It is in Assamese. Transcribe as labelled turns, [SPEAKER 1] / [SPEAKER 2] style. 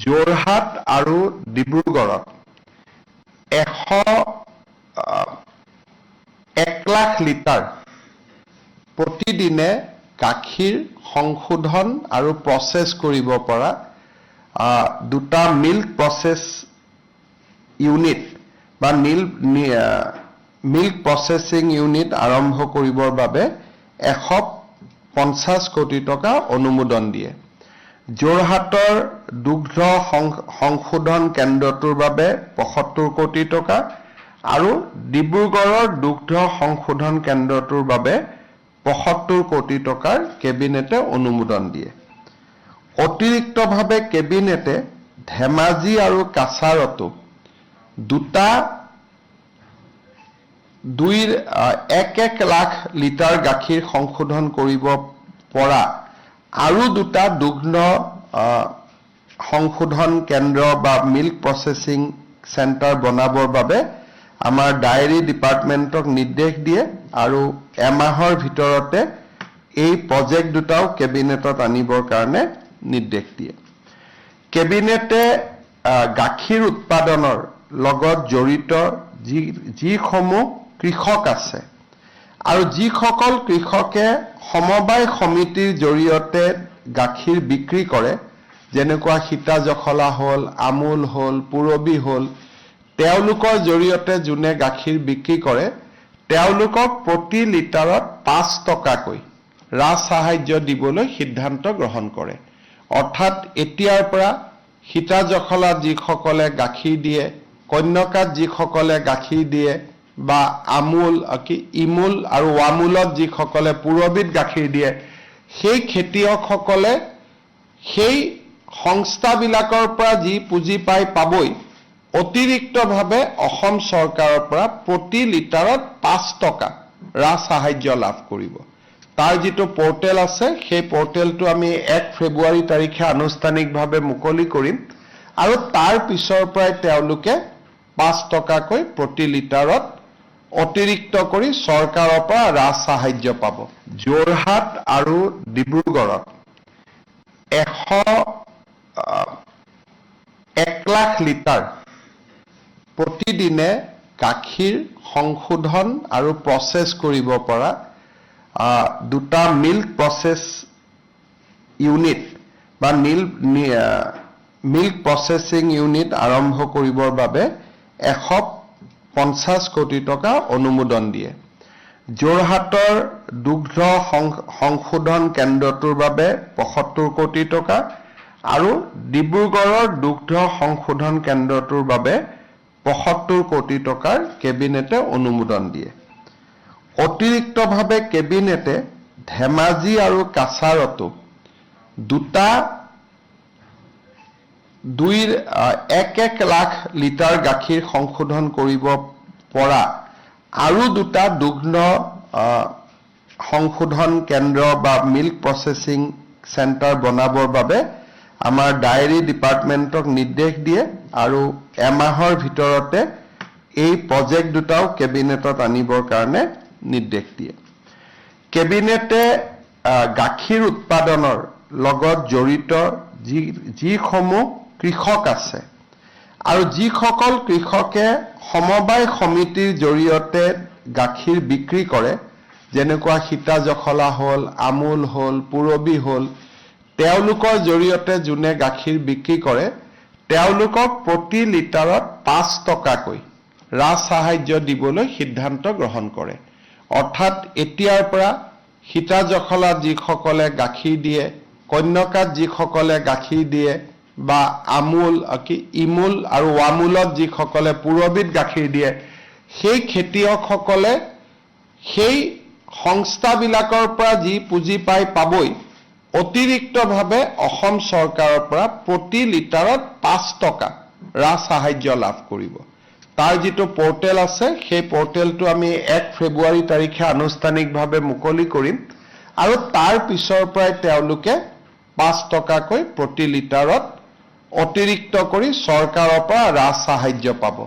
[SPEAKER 1] যোৰহাট আৰু ডিব্ৰুগড়ত 1 লাখ লিটাৰ প্ৰতিদিনে গাখীৰ সংশোধন আৰু প্ৰচেছ কৰিব পৰা দুটা মিল্ক প্ৰচেছ ইউনিট বা মিল্ক প্ৰচেছিং ইউনিট আৰম্ভ কৰিবৰ বাবে 150 কোটি টকা অনুমোদন দিয়ে। যোৰহাটৰ দুগ্ধ সংশোধন কেন্দ্ৰটোৰ বাবে 75 কোটি টকা আৰু ডিব্ৰুগড়ৰ দুগ্ধ সংশোধন কেন্দ্ৰটোৰ বাবে 75 কোটি টকাৰ কেবিনেটে অনুমোদন দিয়ে। অতিৰিক্তভাৱে কেবিনেটে ধেমাজি আৰু কাছাৰতো দুটা 1 লাখ লিটাৰ গাখীৰ সংশোধন কৰিব পৰা আৰু দুটা দুগ্ধ সংশোধন কেন্দ্ৰ বা মিল্ক প্ৰচেছিং চেণ্টাৰ বনাবৰ বাবে আমাৰ ডায়েৰী ডিপাৰ্টমেণ্টক নিৰ্দেশ দিয়ে আৰু এমাহৰ ভিতৰতে এই প্ৰজেক্ট দুটাও কেবিনেটত আনিবৰ কাৰণে নিৰ্দেশ দিয়ে। কেবিনেটে গাখীৰ উৎপাদনৰ লগত জড়িত যিসমূহ কৃষক আছে আৰু যিসকল কৃষকে সমবায় সমিতিৰ জৰিয়তে গাখীৰ বিক্ৰী কৰে, যেনেকুৱা সীতাজখলা হ'ল, আমুল হ'ল, পুৰবী হ'ল, তেওঁলোকৰ জৰিয়তে যোনে গাখীৰ বিক্ৰী কৰে তেওঁলোকক প্ৰতি লিটাৰত 5 টকাকৈ ৰাজ সাহায্য দিবলৈ সিদ্ধান্ত গ্ৰহণ কৰে। অৰ্থাৎ এতিয়াৰ পৰা সীতাজখলাত যিসকলে গাখীৰ দিয়ে, কন্যকাত যিসকলে গাখীৰ দিয়ে বা ইমুল আৰু ৱামুলত যিসকলে পুৰবীত গাখীৰ দিয়ে, সেই খেতিয়কসকলে সেই সংস্থাবিলাকৰ পৰা যি পুঁজি পাবই, অতিৰিক্তভাৱে অসম চৰকাৰৰ পৰা প্ৰতি লিটাৰত 5 টকা ৰাজ সাহায্য লাভ কৰিব। তাৰ যিটো পৰ্টেল আছে সেই পৰ্টেলটো আমি 1 ফেব্ৰুৱাৰী তাৰিখে আনুষ্ঠানিকভাৱে মুকলি কৰিম আৰু তাৰ পিছৰ পৰাই তেওঁলোকে 5 টকাকৈ প্ৰতি লিটাৰত অতিৰিক্ত কৰি চৰকাৰৰ পৰা ৰাজ সাহায্য পাব। যোৰহাট আৰু ডিব্ৰুগড়ত 1 লাখ লিটাৰ প্ৰতিদিনে গাখীৰ সংশোধন আৰু প্ৰচেছ কৰিব পৰা দুটা মিল্ক প্ৰচেছ ইউনিট বা মিল্ক প্ৰচেছিং ইউনিট আৰম্ভ কৰিবৰ বাবে 150 কোটি টকা অনুমোদন দিয়ে। যোৰহাটৰ দুগ্ধ সংশোধন কেন্দ্ৰটোৰ বাবে 75 কোটি টকা আৰু ডিব্ৰুগড়ৰ দুগ্ধ সংশোধন কেন্দ্ৰটোৰ বাবে 75 কোটি টকাৰ কেবিনেটে অনুমোদন দিয়ে। অতিৰিক্তভাৱে কেবিনেটে ধেমাজি আৰু কাছাৰতো দুটা 1 লাখ লিটাৰ গাখীৰ সংশোধন কৰিব পৰা আৰু দুটা দুগ্ধ সংশোধন কেন্দ্ৰ বা মিল্ক প্ৰচেছিং চেণ্টাৰ বনাবৰ বাবে আমাৰ ডায়েৰী ডিপাৰ্টমেণ্টক নিৰ্দেশ দিয়ে আৰু এমাহৰ ভিতৰতে এই প্ৰজেক্ট দুটাও কেবিনেটত আনিবৰ কাৰণে নিৰ্দেশ দিয়ে। কেবিনেটে গাখীৰ উৎপাদনৰ লগত জড়িত যিসমূহ কৃষক আছে আৰু যিসকল কৃষকে সমবায় সমিতিৰ জৰিয়তে গাখীৰ বিক্ৰী কৰে, যেনেকুৱা সীতাজখলা হ'ল, আমুল হ'ল, পুৰবী হ'ল, তেওঁলোকৰ জৰিয়তে যোনে গাখীৰ বিক্ৰী কৰে তেওঁলোকক প্ৰতি লিটাৰত 5 টকাকৈ ৰাজ সাহায্য দিবলৈ সিদ্ধান্ত গ্ৰহণ কৰে। অৰ্থাৎ এতিয়াৰ পৰা সীতাজখলাত যিসকলে গাখীৰ দিয়ে, কন্যকাত যিসকলে গাখীৰ দিয়ে বা ইমুল আৰু ৱামুলত যিসকলে পুৰবীত গাখীৰ দিয়ে, সেই খেতিয়কসকলে সেই সংস্থাবিলাকৰ পৰা যি পুঁজি পাবই, অতিৰিক্তভাৱে অসম চৰকাৰৰ পৰা প্ৰতি লিটাৰত 5 টকা ৰাজ সাহায্য লাভ কৰিব। তাৰ যিটো পৰ্টেল আছে সেই পৰ্টেলটো আমি 1 ফেব্ৰুৱাৰী তাৰিখে আনুষ্ঠানিকভাৱে মুকলি কৰিম আৰু তাৰ পিছৰ পৰাই তেওঁলোকে 5 টকাকৈ প্ৰতি লিটাৰত অতিৰিক্ত কৰি চৰকাৰৰ পৰা ৰাজ সাহায্য পাব।